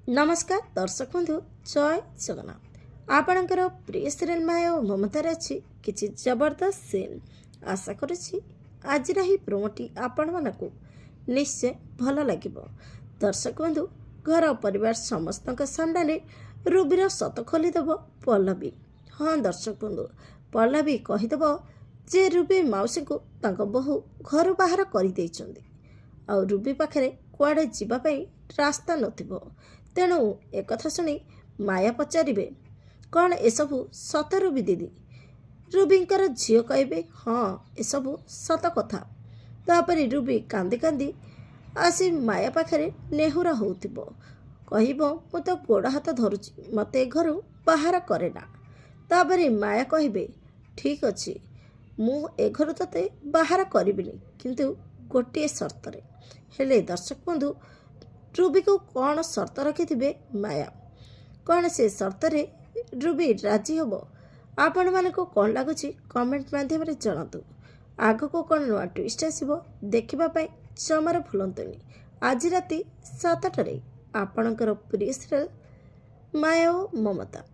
नमस्कार दर्शक बंधु जय जगन्नाथ आपणकर प्रिय सीरियल माया और ममतार अच्छी किसी जबरदस्त सीन आशा करुच्ची आज ही प्रोमोटी आपण मानक निश्चय भल लगे। दर्शक बंधु घर परिवार समस्त सामने रूबीर सत खोलीदेव पल्लवी। हाँ दर्शक बंधु पल्लवी कहीदेव जे रूबी मौसी को बहु घर बाहर कर रूबी पाखे कुआड़े जावाई रास्ता नथिबो। तेणु एक शुणी माया पचारे कौन एसबू सत रूबी दीदी। रूबींकर झील कहे हाँ एसबू सत कथा। तापर रूबी कांदी कांदी आसी माया पाखे नेहुरा होतिबो कहबो मु तो गोड़ हाथ धरुची मते घर बाहर करे ना। तापर माया कहे ठीक अच्छे मु ए घर तते बाहर करिबिनी किंतु गोटे शर्तरे। हेले दर्शक बंधु रूबी को कौन शर्त रखिथिबे माया कौन से शर्त रे रूबी राजी होबो आपण मानको कौन लगुची कमेंट माध्यम रे जणातु। आग को कौन नुआ ट्विस्ट आसीबो देखिबा पई जमार भूलंतुनी। आज राति 7 टारे आपणकर प्रिय सीरियल माया और ममता।